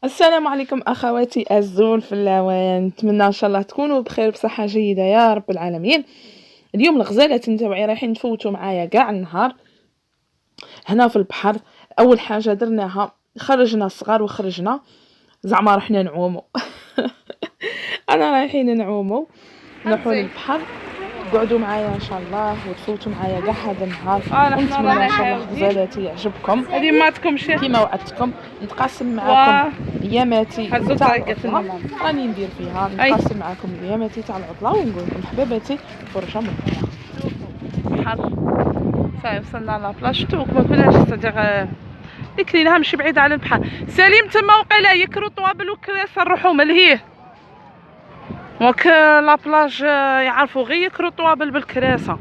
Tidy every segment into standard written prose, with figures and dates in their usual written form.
السلام عليكم اخواتي الزول في اللوان، نتمنى ان شاء الله تكونوا بخير بصحه جيده يا رب العالمين. اليوم الغزالات نتاوعي رايحين نفوتوا معايا كاع النهار هنا في البحر. اول حاجه درناها خرجنا الصغار وخرجنا زعما رحنا نعوموا. انا رايحين نعوموا نروحوا للبحر. قعدوا معايا ان شاء الله وتفوتوا معايا كاع هذا النهار. ونتمنى ان شاء الله غزالاتي يعجبكم. هذه ماتكم شي كيما وعدتكم نتقاسم معكم اياماتي تاع طريقة العطلة. راني ندير فيها نتقاسم معكم اياماتي تاع العطله ونقول لكم حباباتي فرجه مباركه. بحر صافي وصلنا لابلاج. شفتو ما كناش صديق كاينها ماشي بعيده على البحر. سليم تما وقيلا يكرو طوابل وكراسه نروحو ملهيه وك لابلاج يعرفوا غير يكرو طوابل بالكراسه.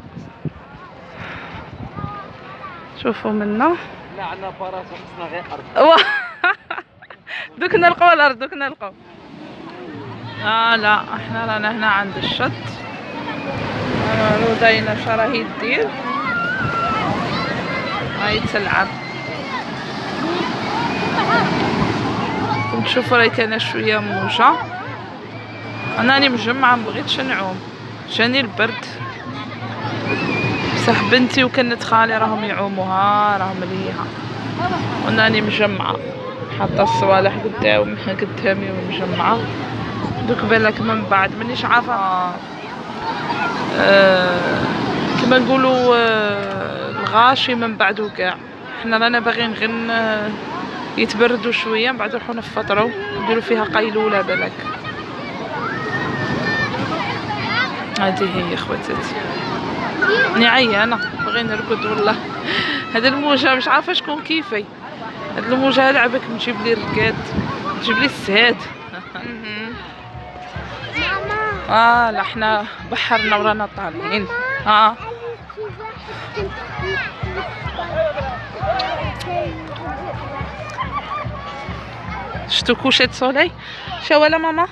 شوفوا منا لا عندنا فراسه خصنا غير ارض. دوك نلقاو الارض دوك نلقاو. لا احنا رانا هنا عند الشط. رودينا شراهي دير هاي تلعب. نشوفوا راهي كاينه شويه موجه. انا راني مجمعه مبغيتش نعوم جاني البرد بصح بنتي وكنت خالي راهم يعوموها راهم ليها وانا راني مجمعه حاطه الصوالح قدامي ومجمعه. دوك بالك من بعد مانيش عارفه كما نقولوا الغاشي من بعد وكاع. حنا رانا باغيين غير يتبردوا شويه من بعد نروحوا نفطروا نديروا فيها قيلوله بالك. هذه هي خواتاتي راني عيانه باغي نرقد والله. هاد الموجه مش عارفه شكون كيفي. هاد الموجه لعبك نجيب لي الرقاد تجيب لي السهاد. لا حنا بحرنا ورانا طالعين. شتو كوشة سولي شا ولا ماما.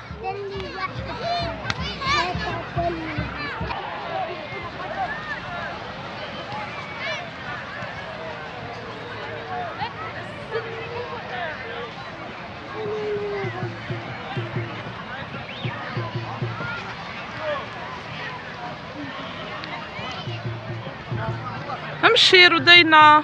امشي رودينا.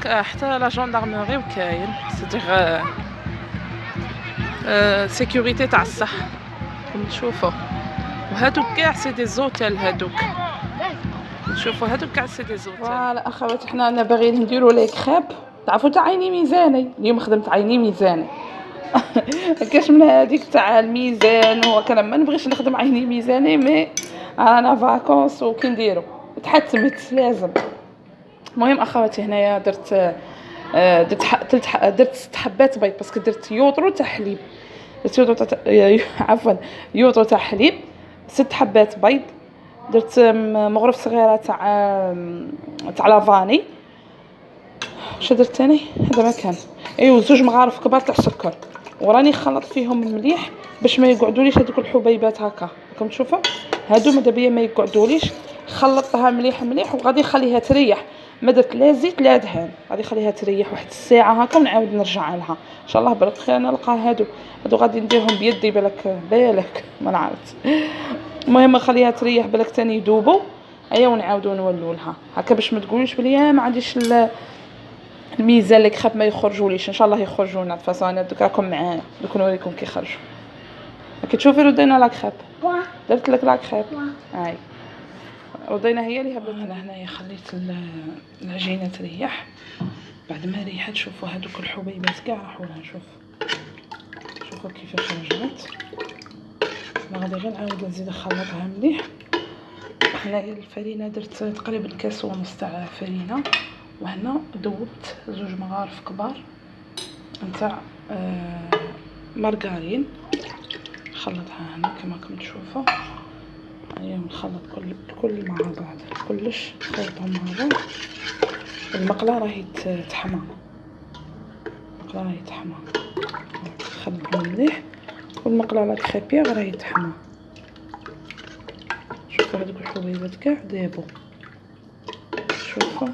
حتى لا جوندارموري وكاين صديق سيكوريتي تاع الصحه كما تشوفوا. وهادوك كاع سي دي زوتيل هادوك. شوفوا هادوك كاع سي دي زوتيل. فوالا اخواتي حنا باغيين نديروا لي كريب. تعرفوا تاع عيني ميزاني اليوم خدمت عيني ميزاني. كاش من هذيك تاع الميزان هو كان ما نبغيش نخدم عيني ميزاني مي انا فاكونس وكي نديرو تحتمت لازم. المهم اخواتي هنايا درت درت 6 حبات بيض باسكو درت يوطرو تاع حليب. عفوا يوطرو تاع حليب 6 حبات بيض. درت مغرف صغيره تاع لافاني. واش درت ثاني هذا ما كان ايوا 2 مغارف كبار تاع السكر وراني خلط فيهم مليح باش ما يقعدوليش هذوك الحبيبات هكا راكم تشوفوا هادو ماذا بيا ما يقعدوليش. خلطتها مليح مليح وغادي نخليها تريح. ما درت لا زيت لا دهان غادي نخليها تريح واحد الساعه هكا ونعاود نرجع لها ان شاء الله بالخير. انا نلقى هادو غادي نديرهم بيدي بالك ما نعرف. المهم نخليها تريح بالك ثاني يذوبوا ايا ونعاودوا نولوا لها هكا باش ما تقوليش بلي ما عنديش الميزان اللي خاف ما يخرجوليش. ان شاء الله يخرجونا فاصا. انا دوك راكم معايا دوك نوريكم كي يخرجوا. كي تشوفي ردينا لا كريب درت لك لا كريب هاي ردينا هي اللي هبطت. انا هنايا خليت العجينه تريح. بعد ما ريحت شوفوا هذوك الحبيبات كاع راحوا لها. شوفوا كيفاش رجعت. انا غادي غير نعاود نزيد نخلطها مليح. هنايا الفرينه درت تقريبا كاس ونص تاع فرينه. وهنا ذوبت 2 مغارف كبار نتاع مارغرين. نخلطها هنا كما راكم تشوفوا. هيا نخلط كل مع بعض كلش نخلطهم مع بعض. المقله راهي تحمى نخلطهم مليح والمقله لا كريبيغ راهي تحمى. شوفوا هذوك الحبيبات كاع دابو شوفوا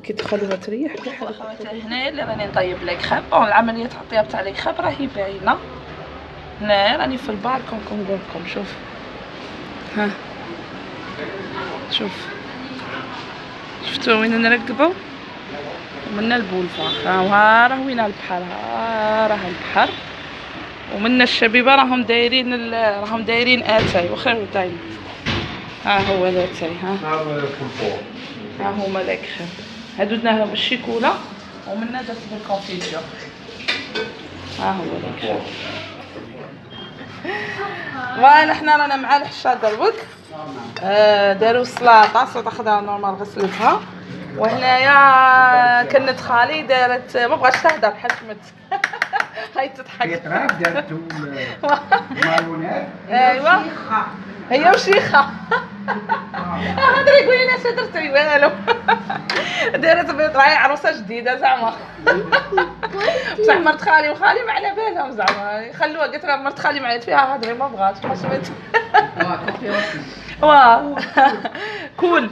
كي تخلوها تريح كاع حاجه. هنايا اللي راني نطيب لي كريم، بون العمليه تاع الطياب تاع لي كريم راهي باينه. هنايا راني في البالكون كون نقول لكم. شوف ها شوف شفتوا وين نركبوا ومنا البولفار. ها راه وين البحر، ها راه البحر ومنا الشبيبه راهم دايرين اتاي وخير دايما. ها هو الاتاي. ها هما لي كريم هادو درناهم بالشيكولا ومنا درت بالكونفيتور. ها هو لي كريم. فوالا حنا رانا مع الحشا دروك. داروا سلطه خضراء نورمال غسلتها. وهنايا كنت خالي دارت ما بغاتش تهدر حشمت. هاي تضحك. دارتو مايونيز. ايوا هي وشيخه. هضري قولي لنا اش درتي والو. دارت بيض راهي عروسه جديده زعما. بصح مرت خالي وخالي ما على بالهم زعما يخلوها. قلت لها مرت خالي معيط فيها هضري ما بغاتش حشمت. واه كول.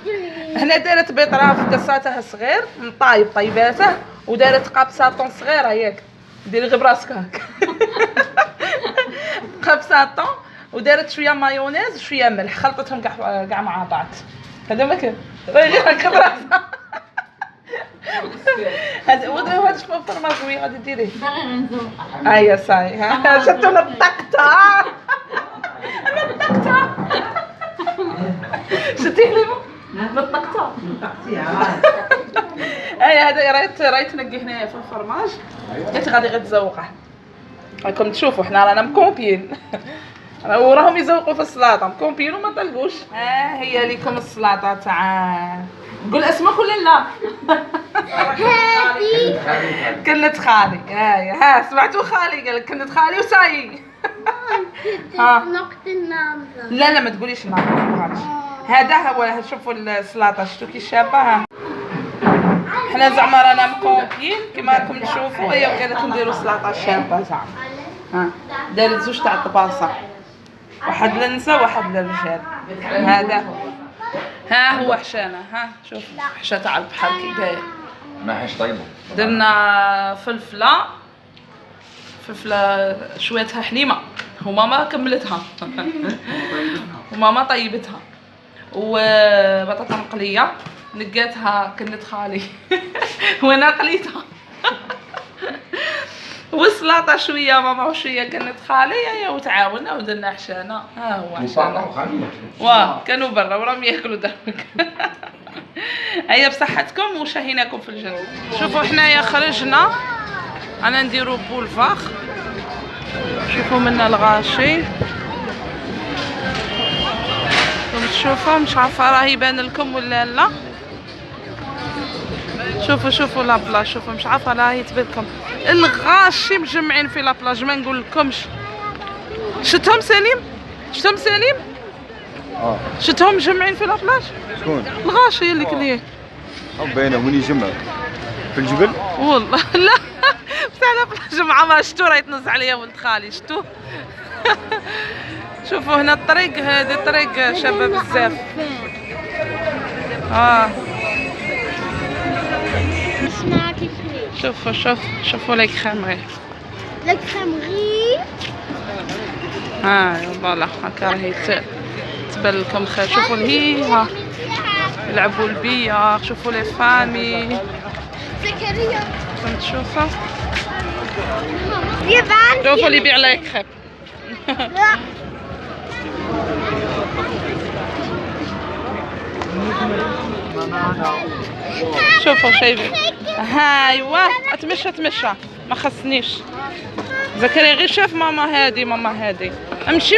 هنا دارت بيض راه في قصاتها صغير طيباته ودارت قابساطون صغيره ياك ديري غير براسك هاك. قابساطون ودارت شويه مايونيز وشويه ملح خلطتهم كاع مع بعض. هذا ما كان غير هكا براسها. هذا شنو فرماج وي غادي ديريه ايا صاي. ها شفتوا نطقتها. نطقتها شتيه لي نطقتها. اي هذا راهي تنقي هنايا في الفرماج. قلت غادي غير تزوقه. راكم تشوفوا حنا رانا مكومبيين. وراهم يزوقوا في السلطه مكومبيين وما طلقوش. هي ليكم السلطه تاع نقول اسمك ولا لا؟ كنت خالي. ها سمعتوا خالي قال كنت خالي وساي. لا ما تقوليش النقط. هذا هو. شوفوا السلطه شفتوا كي شابه. حنا زعما رانا مكومبيين كيما راكم تشوفوا. هي قالت نديروا سلطه شابه زعما. دارت زوج تاع الطباصه واحد للنساء واحد للرجال. هذا هو. ها هو حشانا. ها شوف حشا تاع البحر كي داير. ما حش طيبه. درنا فلفله شويتها حليمه وماما كملتها. وماما طيبتها. وبطاطا مقليه نقاتها كنت خالي. وانا قليتها. والسلطه شويه ماما وشويه كانت خالي. هي وتعاوننا ودرنا حشانا. ها هو حشانا. واه كانوا برا وراهم ياكلوا درك. هيا بصحتكم وشهيناكم في الجنة. شوفوا حنايا خرجنا انا نديرو بولفاخ. شوفوا منا الغاشي. تشوفوا مش عارفه راه يبان لكم ولا لا. شوفوا لا بلاج. شوفوا مش عارفه راه يتبان لكم الغاشي مجمعين في لا بلاج ما نقول لكمش. شفتهم سليم؟ شفتهم مجمعين في لا بلاج؟ شكون؟ الغاشي اللي كليه. باينه وين يجمع في الجبل؟ والله لا بصح لا بلاج مع ما شفتو راه يتنز عليا ولد خالي شفتو. شوفوا هنا الطريق. هذه طريق شابه بزاف. شوفوا لي كريمري. فوالا هكا راهي تبان لكم خير. شوفوا هي ها يلعبوا البيار. شوفوا لي فامي. زكريا تشوفوا شوفوا اللي يبيع لي كريب. شوفوا شايفين. ايوا اتمشى ما خصنيش. زكريا غير شاف ماما هادي امشي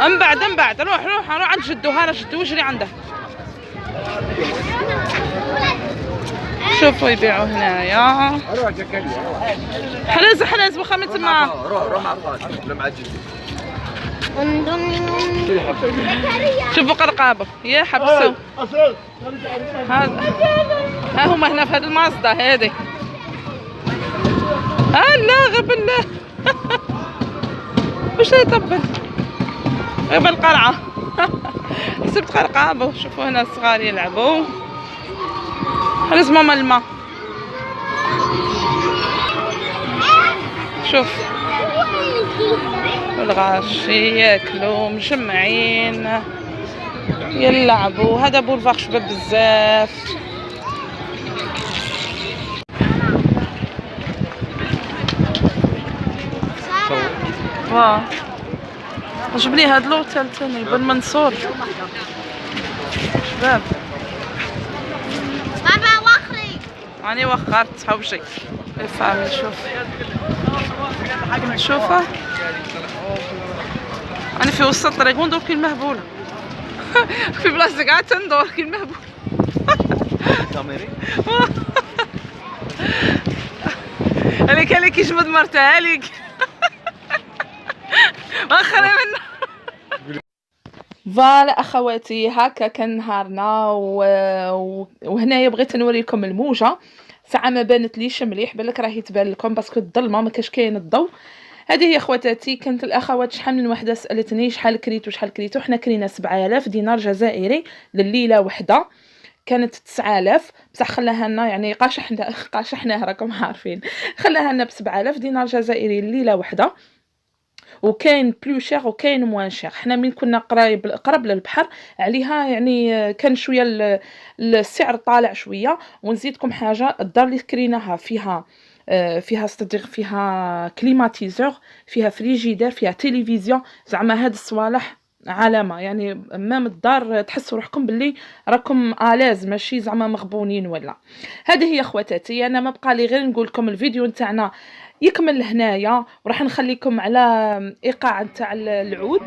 من بعد روح عند جدو. هانا جدو وجري عنده. شوفوا يبيعوا هنايا. حلاز واخا من تما. روح مع الراجل ولا مع جدي. شوفوا قرقابه يا حبسوا. ها هما هنا في هذه المازدا هذه. لا غير بالله. واش يطبل غير بالقرعه. حسبت قرقابو. شوفوا هنا الصغار يلعبوا. حرز ماما الماء. شوف الغاشي ياكلوا مجمعين يلعبوا. هذا بولفار شباب بزاف. واه عجبني هاد لوتيل تاني بن منصور شباب. بابا وخري. راني وخرت حوشي الفامي. شوفه انا في وسط الطريق وندور كي المهبوله. في بلاصه قاعد تندور كي المهبوله. هذيك يجبد مرته هذيك. واخا منه. فوالا اخواتي هكا كان نهارنا وهنايا بغيت نوريكم الموجه. ساعه ما بانت ليش مليح، بالك راهي تبان لكم باسكو الظلمه ما كاش كاين الضوء. هذه هي خواتاتي. كانت الاخوات شحال من وحده سالتني شحال كريتو. حنا كرينا 7000 دينار جزائري لليله وحده. كانت 9000 بصح خلاها لنا يعني قاشحناه راكم عارفين. خلاها لنا ب 7000 دينار جزائري لليله وحده. وكاين بلو شير وكاين موان شير. حنا من كنا قرب للبحر عليها يعني كان شويه السعر طالع شويه. ونزيدكم حاجه، الدار اللي كريناها فيها كليماتيزور، فيها فريجيدير، فيها تلفزيون. زعما هاد الصوالح علامه يعني امام الدار تحسوا روحكم باللي راكم الاز، ماشي زعما مغبونين ولا. هذه هي خواتاتي. انا ما بقى لي غير نقول لكم الفيديو نتاعنا يكمل هنايا، وراح نخليكم على ايقاع نتاع العود.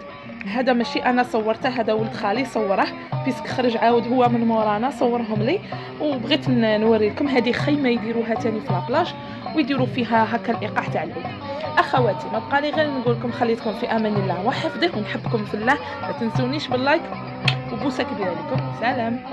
هذا ماشي انا صورته، هذا ولد خالي صوره بيسك خرج عاود هو من مورانا صورهم لي. وبغيت نوري لكم هذه خيمه يديروها تاني في لابلاج ويديروا فيها هكا الايقاع تاع العود. اخواتي ما بقى لي غير نقول لكم خليتكم في امان الله وحفظه ونحبكم في الله. ما تنسونيش باللايك وبوسه كبيره لكم. سلام.